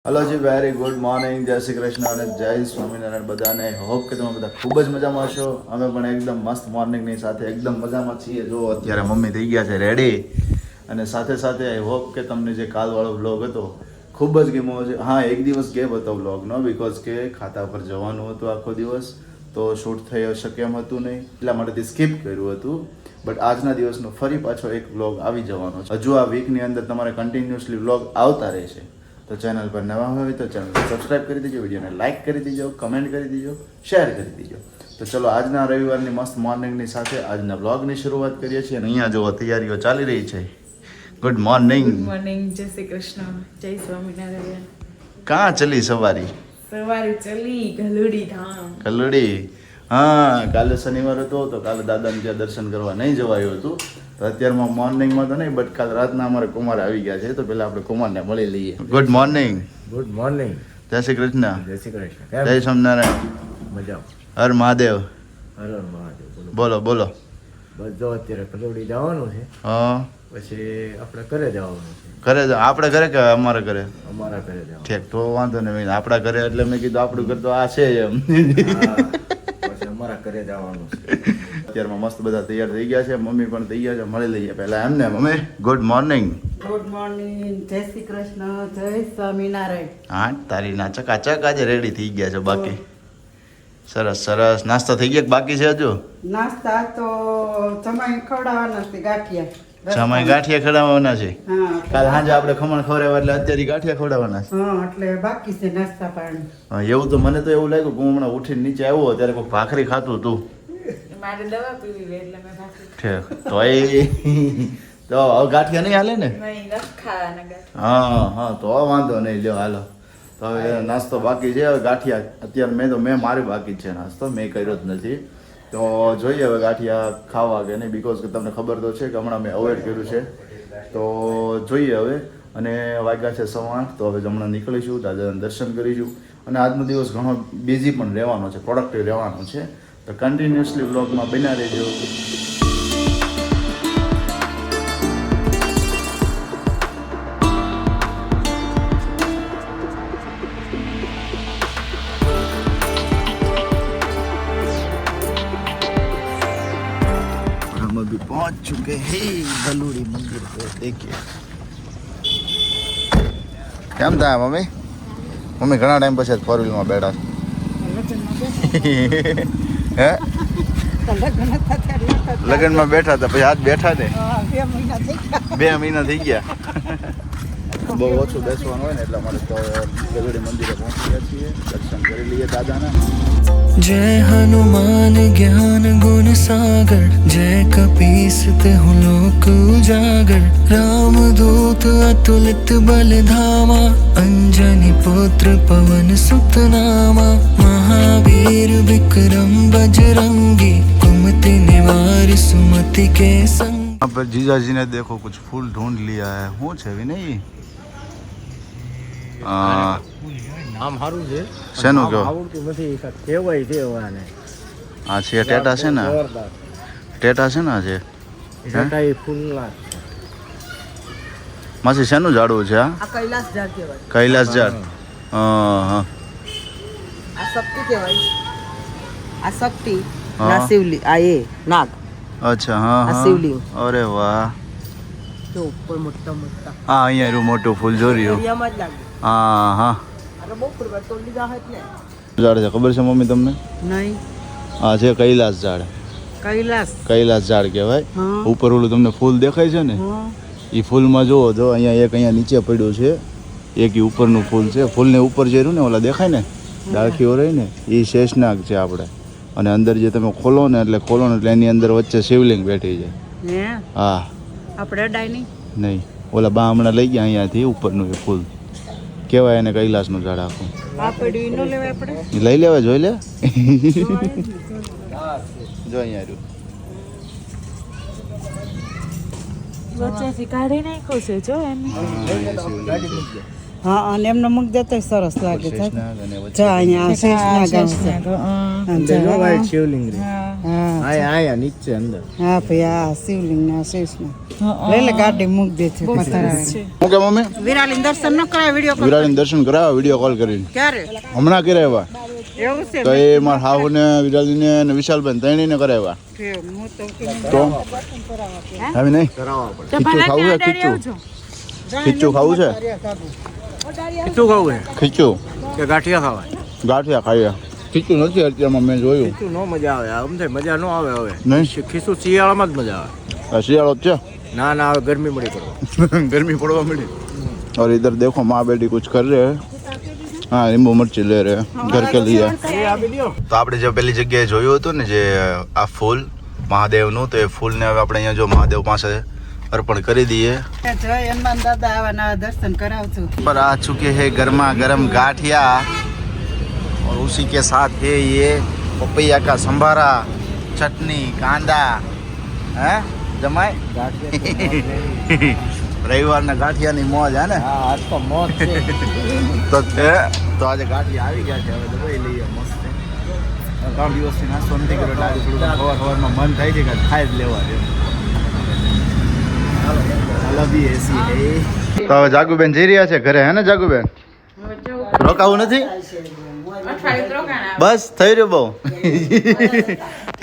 Hello જી, very good morning, જય શ્રી કૃષ્ણ અને જય સ્વામિનારાયણ બધાને. હોપ કે તમે બધા ખૂબ જ મજામાં હશો. અમે પણ એકદમ મસ્ત મોર્નિંગની સાથે એકદમ મજામાં છીએ. જો અત્યારે મમ્મી થઈ ગયા છે રેડી, અને સાથે સાથે આઈ હોપ કે તમને જે કાલવાળો વ્લોગ હતો ખૂબ જ ગમ્યો છે. હા, એક દિવસ ગેપ હતો વ્લોગનો, બિકોઝ કે ખાતા પર જવાનું હતું આખો દિવસ, તો શૂટ થઈ શકે એમ હતું નહીં, એટલા માટેથી સ્કીપ કર્યું હતું. બટ આજના દિવસનો ફરી પાછો એક વ્લોગ આવી જવાનો છે. હજુ આ વીકની અંદર તમારે કન્ટિન્યુઅસલી વ્લોગ આવતા રહેશે. તો ચેનલ પર નવા હોય તો ચેનલને સબસ્ક્રાઇબ કરી દેજો, વિડીયોને લાઇક કરી દેજો, કમેન્ટ કરી દેજો, શેર કરી દેજો. તો ચલો આજના રવિવારની મસ્ત મોર્નિંગની સાથે આજના વ્લોગની શરૂઆત કરીએ છીએ. અને અહીંયા જો તૈયારીઓ ચાલી રહી છે. Good morning. ગુડ મોર્નિંગ, જય શ્રી કૃષ્ણ, જય સ્વામિનારાયણ. કાં ચલી સવારી? સવારે ચલી ગલુડી ધામ. કલ્લુડી. હા, કાલે શનિવાર હતો તો કાલે દાદાને ત્યાં દર્શન કરવા નહીં જવાયું હતું. તો અત્યારમાં મોર્નિંગમાં તો નહીં, બટ કાલ રાતના અમારે કુમાર આવી ગયા છે, તો પહેલાં આપણે કુમારને મળી લઈએ. Good morning. Good morning. જય શ્રી કૃષ્ણ. જય શ્રી કૃષ્ણ. જય કેમ? સ્વામિનારાયણ. મજા. હર મહાદેવ. હર હર મહાદેવ. બોલો. બોલો બોલો. બસ જો અત્યારે કલોડી જવાનું છે, હા, પછી આપણે ઘરે જવાનું છે. ઘરે આપણે ઘરે કે અમારા ઘરે? અમારા ઘરે જવાનું. ઠીક, તો વાંધો નહીં. આપણા ઘરે એટલે મેં કીધું આપણું ઘર તો આ છે એમ. હા, પછી અમારા ઘરે જવાનું છે. અત્યારમાં મસ્ત બધા તૈયાર થઈ ગયા છે, મમ્મી પણ થઈ ગયા છે. મળી લઈએ પહેલા એમને. Mummy good morning. Good morning, જય શ્રી કૃષ્ણ, જય સ્વામિનારાયણ. હા, તારી ના ચકાચક આજે રેડી થઈ ગયા છે. બાકી સરસ સરસ. નાસ્તો થઈ ગયા કે બાકી છે હજુ? નાસ્તા તો જમાઈ ખવડાવવાના છે ગાંઠિયા. સમય ગાંઠિયા ખવડાવવાના છે. હા, કાલ સાંજે આપણે ખમણ ખવડાવ્યા એટલે અત્યારે ગાંઠિયા ખવડાવવાના છે. હા, એટલે બાકી છે નાસ્તા પાણી. હા, એવું તો મને તો એવું લાગ્યું કે હું હમણાં ઉઠીને નીચે આવ્યો ત્યારે કોઈ ભાખરી ખાતું હતું. મારે દવા પીવી હોય એટલે મેં ભાખરી ઠીક, તો હવે ગાંઠિયા નહીં હાલે ને? નહીં, નથી ખાવાના ગાંઠિયા. હા હા, તો વાંધો નહીં, લ્યો હાલો. તો હવે નાસ્તો બાકી છે. હવે ગાંઠિયા અત્યારે મેં મારી બાકી જ છે નાસ્તો, મેં કર્યો જ નથી. તો જોઈએ હવે ગાંઠિયા ખાવા કે નહીં, બિકોઝ કે તમને ખબર તો છે કે હમણાં મેં અવોઇડ કર્યું છે. તો જોઈએ હવે. અને વાગ્યા છે 8:15, તો હવે હમણાં નીકળીશું, દાદાના દર્શન કરીશું. અને આજનો દિવસ ઘણો બિઝી પણ રહેવાનો છે, પ્રોડક્ટિવ રહેવાનો છે. તો કન્ટિન્યુઅસલી વ્લોગમાં બન્યા રહેજો. हम अभी पहुंच चुके हैं गलूड़ी मंदिर पे. देखिए કેમ થાય મમ્મી? મમ્મી ઘણા ટાઈમ પછી ફોર વ્હીલમાં બેઠા હે? લગ્નમાં બેઠા હતા, પછી આજ બેઠા ને 2 મહિના થઈ ગયા. બહુ ઓછું બેસવાનું હોય ને એટલા માટે તો ગલુડી મંદિરે પહોંચી ગયા છીએ. દર્શન કરી લઈએ દાદાના. जय हनुमान ज्ञान गुण सागर जय कपीस तिहु लोक उजागर राम दूत अतुलित बल धामा अंजनी पुत्र पवन सुत नामा महावीर विक्रम बजरंगी कुमति निवार सुमति के संग. यहाँ पर जीजा जी ने देखो कुछ फूल ढूंढ लिया है. શું છે વિનય? નામ સારું છે. શેનું નામ કહો? આવડતું નથી, કહેવાય છે એવાને. આ છે ટેટા છે ને? જોરદાર. ટેટા છે ને આ છે? ટેટા એ ફૂલના છે. માસી શેનું ઝાડવું છે આ? આ કૈલાસ ઝાડ કહેવાય. કૈલાસ ઝાડ. હા. આ શક્તિ કહેવાય. આ શક્તિ હા. ના શિવલિંગ. આ એ નાગ. અચ્છા, હા આ હા. શિવલિંગ. અરે વાહ. જો ઉપર મોટા મોટા હા, અહીંયા રહ્યું મોટું ફૂલ જો રહ્યું. દરિયામાં જ લાગે. હા હા. અરે બહુ ફૂલ તો લીધા હત ને. ઝાડ છે ખબર છે મમ્મી તમને? નહીં. આ છે કૈલાસ ઝાડ. કૈલાસ. કૈલાસ ઝાડ કહેવાય. હા. ઉપર ઓલું તમને ફૂલ દેખાય છે ને? હા. એ ફૂલમાં જુઓ, જો અહીંયા એક અહીંયા નીચે પડ્યું છે, એક ઈ ઉપરનું ફૂલ છે. ફૂલને ઉપર જે રહ્યું ને ઓલા દેખાય ને ડાળખીઓ રહી ને, એ શેષનાગ છે આપણે. અને અંદર જે તમે ખોલો ને એટલે એની અંદર વચ્ચે શિવલિંગ બેઠી છે. હે હા. આપણે ડાયની નહીં, ઓલા બા હમણાં લઈ ગયા અહીંયાથી ઉપરનું એ ફૂલ કહેવાય એને કૈલાસનું ઝાડ આખું. આ પડ્યું ઈનો લેવાય આપણે. એ લઈ લેવા, જોઈ લે. જો અહીંયા રહ્યું. વચ્ચેથી કાઢી નાખ્યું છે જો એમ. હા અને એમનો મુખ દેતો સરસ લાગે છે શેષનાગ અને વચ્ચે જા અહીંયા શેષનાગ આવશે અંદર જો વાઈટ શિવલિંગ રે હા આયા નીચે અંદર હા ભાઈ આ શિવલિંગ ના શેષનાગ લઈ લે ગાડી મૂક દે છે પથરાવે હું કે મમ્મી વિરાલી દર્શન ન કરાય વિડિયો કોલ વિરાળીને દર્શન કરાવ્યા વિડીયો કોલ કરીને ક્યારે હમણાં કરાવ્યા એવું છે તો એ મારા હાહુને વિરાલીને અને વિશાલબેન ત્રણેયને કરાવ્યા હું તો તો હવે નહીં કરાવવા પડે ખીચું ખાવું છે ખીચું ખાવું છે શું ખાવું છે ખીચું કે ગાંઠિયા ખાવા ગાંઠિયા ખાઈએ ખીચું નથી અત્યારમાં મેં જોયું ખીચું નો મજા આવે આમ થાય મજા નો આવે હવે નહીં ખીચું શિયાળામાં જ મજા આવે શિયાળો જ છે ના ના હવે ગરમી મળી પડવા गर्मी पड़वा मिली और इधर देखो माँ बेटी कुछ कर रहे हैं हाँ नींबू मिर्ची ले रहे हैं घर के लिए તો આપણે જે પેલી જગ્યાએ જોયું હતું ને જે આ ફૂલ મહાદેવનું તો એ ફૂલને હવે આપણે અહીંયા જો મહાદેવ પાસે अर्पण કરી દઈએ જય હનુમાન દાદા આવા દર્શન કરાવજો पर आ चुके हैं गर्मा गर्म गाठिया और उसी के साथ है ये पपैया का संभारा चटनी कांदा हैं जमाए રવિવારના ગાંઠિયાની મોજ હે ને હા આજ તો મોજ છે તો આજે ગાંઠિયા આવી ગયા છે હવે દબાઈ લઈએ મસ્ત 3 દિવસથી નાસ્તો નથી કર્યો એટલે આજે થોડું સવારમાં મન થાય છે કે ખાઈ જ લેવા છે તો હવે જાગુબેન જઈ રહ્યા છે ઘરે હે ને જાગુબેન રોકાવું નથી બસ થઈ રહ્યું બહુ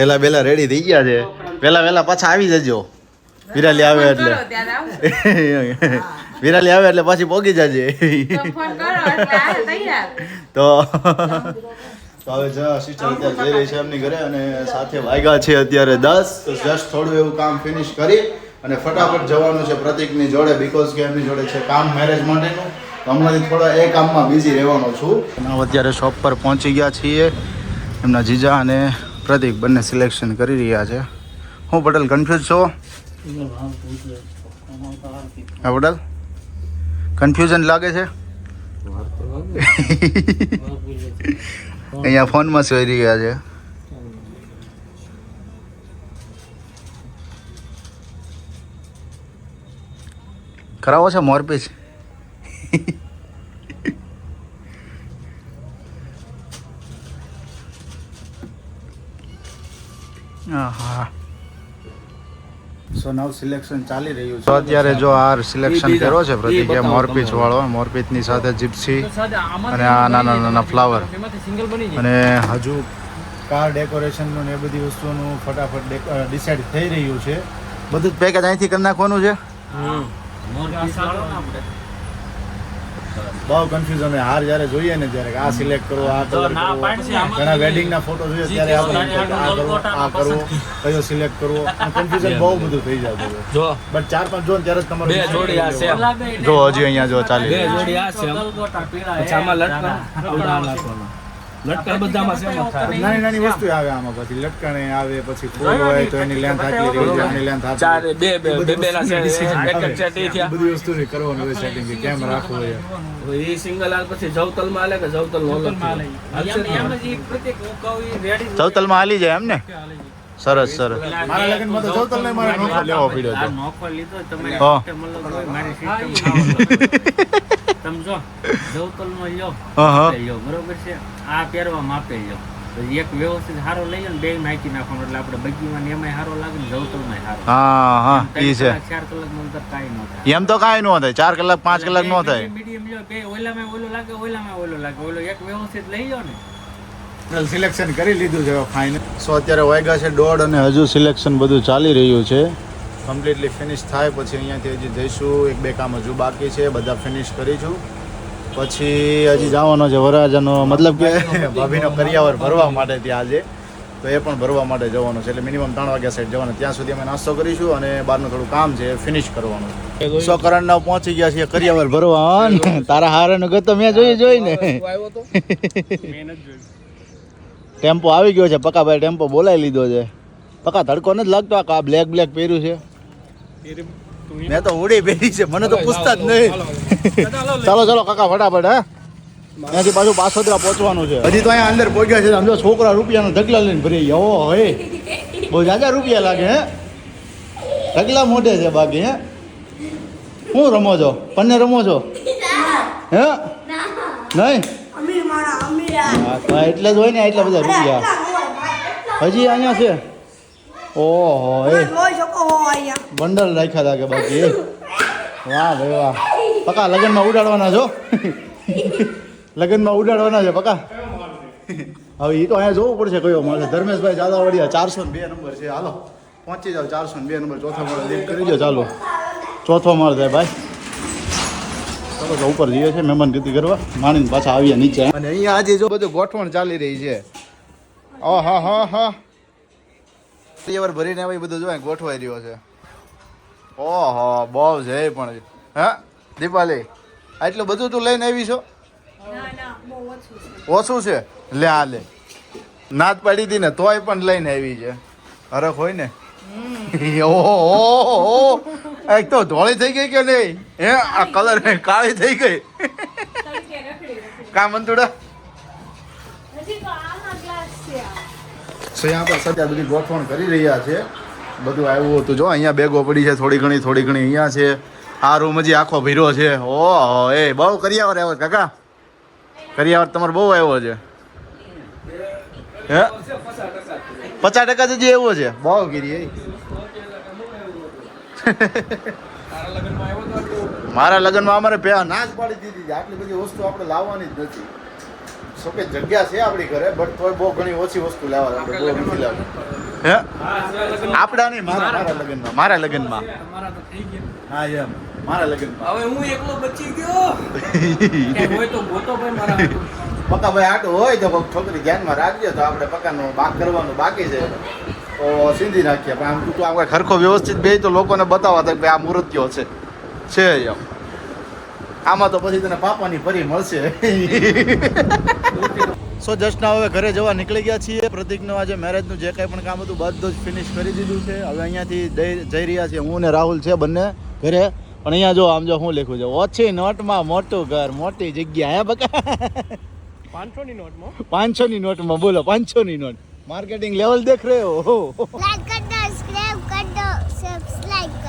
પેલા બેલા રેડી થઈ ગયા છે પેલા પાછા આવી જજો વિરાલી આવે એટલે વિરાલી આવે એટલે પાછી પોગી જજે તો હવે સિસ્ટર અત્યારે જઈ રહી છે એમની ઘરે અને સાથે વાગ્યા છે અત્યારે 10 તો જસ્ટ થોડું એવું કામ ફિનિશ કરી અને ફટાફટ જવાનું છે પ્રતિકની જોડે બીકોઝ કે એમની જોડે છે કામ મેરેજ માટેનું તો હમણાંથી થોડા એ કામમાં બિઝી રહેવાનો છું અને અત્યારે શોપ પર પહોંચી ગયા છીએ એમના જીજા અને પ્રતિક બંને સિલેક્શન કરી રહ્યા છે હું પટેલ કન્ફ્યુઝ છો હા પટેલ કન્ફ્યુઝન લાગે છે અહીંયા ફોનમાં જોઈ રહ્યા છે કરાવો છે મોરપીચ હા સો નાવ સિલેક્શન ચાલી રહ્યું છે તો અત્યારે જો આ સિલેક્શન કર્યો છે પ્રતિકે મોરપીચ વાળો મોરપીચની સાથે જીપ્સી અને આ નાના નાના ફ્લાવર અને હજુ કાર ડેકોરેશનનું ને એ બધી વસ્તુઓનું ફટાફટ ડિસાઈડ થઈ રહ્યું છે બધું જ પેકેજ અહીંથી કરી નાખવાનું છે બહુ કન્ફ્યુઝન હાર જ્યારે જોઈએ ને ત્યારે આ સિલેક્ટ કરો આ કલર કરવો ઘણા વેડિંગના ફોટો જોઈએ ત્યારે આપણે આ કરવો કયો સિલેક્ટ કરવો કન્ફ્યુઝન બહુ બધું થઈ જાય જો બટ 4-5 જો ત્યારે તમારે બે જોડી આ છે જો હજી અહીંયા જો ચાલી બે જોડી આ છે પછી આમાં લટકણ બધામાં સેમ થાય નાની નાની વસ્તુ આવે આમાં પછી લટકણે આવે પછી ફૂલ હોય તો એની લેન્થ આટલી રહી જાય એની લેન્થ આટલી ચાર બે ના સેટ એક સેટ થયા બધી વસ્તુ ને કરવાનું હોય સેટિંગ કે કેમ રાખવું હોય એ સિંગલ આ પછી જવતલમાં આલે કે જવતલ નો જવતલમાં હાલી જાય એમ ને સરસ સરસ મારા લગનમાં તો જવતલ ને મારે નોખો લેવો પડ્યો હતો નોખો લીધો તમે મારી સિસ્ટમ સમજો જવતલ નો લ્યો બરોબર છે આ પહેરવા માપે લ્યો તો એક વ્યવસ્થિત હારો લઈએ ને બે નાખી નાખવાનો એટલે આપણે બગીમાં એમાંય હારો લાગે ને જવતલમાં હારો હા ઈ છે 4 કલાકમાં અંદર કાઈ ન થાય એમ તો કાઈ ન થાય 4 કલાક 5 કલાક ન થાય મીડિયમ લ્યો બે ઓલામાં ઓલો લાગે ઓલો એક વ્યવસ્થિત લઈ લો ને સિલેક્શન કરી લીધું છે ફાઇનલ સો અત્યારે વાગ્યા છે 1:30 અને હજુ સિલેક્શન બધું ચાલી રહ્યું છે કમ્પ્લીટલી ફિનિશ થાય પછી અહીંયાથી હજી જઈશું 1-2 કામ હજુ બાકી છે બધા ફિનિશ કરીશું પછી હજી જવાનો છે વરરાજાનો મતલબ કે ભાભીનો કરિયાવર ભરવા માટે ત્યાં આજે તો એ પણ ભરવા માટે જવાનું છે એટલે મિનિમમ 3 વાગ્યા સાઈડ જવાનું ત્યાં સુધી અમે નાસ્તો કરીશું અને બહારનું થોડું કામ છે ફિનિશ કરવાનું સો કરણના પહોંચી ગયા છીએ કરિયાવર ભરવા તારા હારાનો ગતો મેં જોઈને ટેમ્પો આવી ગયો છે પકાભાઈ ટેમ્પો બોલાવી લીધો છે પકા તડકો નથી લાગતો આ બ્લેક પહેર્યું છે મેં તો ઉડી પહેરી છે મને તો પૂછતા જ નહીં ચાલો કાકા ફટાફટ હે ત્યાંથી પાછું પાછોદરા પહોંચવાનું છે હજી તો અહીંયા અંદર પહોંચ્યા છે સમજો છોકરા રૂપિયાનો ઢગલા લઈને ભરી ગયા હે બહુ જાજા રૂપિયા લાગે હે ઢગલા મોઢે છે બાકી હે શું રમો છો પન્ને રમો છો હે નહીં હા તો એટલે જ હોય ને એટલા બધા રૂપિયા હજી અહીંયા છે ઓહો એ બંડલ રાખ્યા હતા કે બાકી વાહ ભાઈ વાહ પકા લગ્નમાં ઉડાડવાના છો લગ્નમાં ઉડાડવાના છે પકા હવે એ તો અહીંયા જોવું પડશે કયો મળે ધર્મેશભાઈ જાદાવડિયા 402 નંબર છે હાલો પહોંચી જાઓ 402 નંબર ચોથો માળ લીક કરી દો ચાલો ચોથો માળ થાય ભાઈ ચાલો તો ઉપર જઈએ છે મહેમાન ગતિ કરવા માણીને પાછા આવ્યા નીચે અને અહીંયા આજે જો બધું ગોઠવણ ચાલી રહી છે હા હા હા વાર ભરીને ભાઈ બધું જો ગોઠવાઈ રહ્યો છે ઓહો બહુ છે પણ હા દીપાલી આટલું બધું તું લઈને આવી છો ઓછું છે લે આ લે નાત પાડી હતી ને તોય પણ લઈને આવી છે હરખ હોય ને ઓહો એક તો ધોળી થઈ ગઈ કે નહીં હે આ કલર કાળી થઈ ગઈ કા મંતુડા અહીંયા પર સદ્યા બધી ગોઠવણ કરી રહ્યા છે બધું આવ્યું હતું જો અહીંયા બેગો પડી છે થોડી ઘણી અહીંયા છે આ રૂમ હજી આખો ભીરો છે ઓહો એ બહુ કરિયાવર આવ્યો કાકા કરિયાવર તમારે બહુ આવ્યો છે હે 50% હજી એવો છે બહુ ગીરી મારા લગ્નમાં અમારે ના જ પાડી દીધી આટલી બધી વસ્તુ આપણે લાવવાની જ નથી કે જગ્યા છે આપણી ઘરે બટ તોય બહુ ઘણી ઓછી વસ્તુ લાવવા આપણે બહુ નથી લાવવા હે આપડા નહીં મારા લગ્નમાં હા એમ મારા લગ્નમાં હવે હું એકલો બચી ગયો કે હોય તો ગોતો ભાઈ મારા પકા ભાઈ આટો હોય તો કોઈક છોકરી ધ્યાનમાં રાખજો તો આપણે પકાનું બાક કરવાનું બાકી છે તો સીધી નાખીએ પણ આમ તું આપણે ખરખો વ્યવસ્થિત બે તો લોકોને બતાવવા થાય કે આ મૂર્તિઓ છે એમ આમાં તો પછી તને પાપાની ફરી મળશે સો જસ્ટ હવે ઘરે જવા નીકળી ગયા છીએ પ્રતિકનું આજે મેરેજનું જે કંઈ પણ કામ હતું બધું જ ફિનિશ કરી દીધું છે હવે અહીંયાથી જઈ રહ્યા છીએ હું ને રાહુલ છે બંને ઘરે પણ અહીંયા જો આમ જો હું લખ્યું છે ઓછી નોટમાં મોટું ઘર મોટી જગ્યા હે બકા 500 ની નોટમાં 500 ની નોટમાં બોલો 500 ની નોટ માર્કેટિંગ લેવલ દેખ રહ્યો હો लाइक कर दो सब्सक्राइब कर दो सब्सक्राइब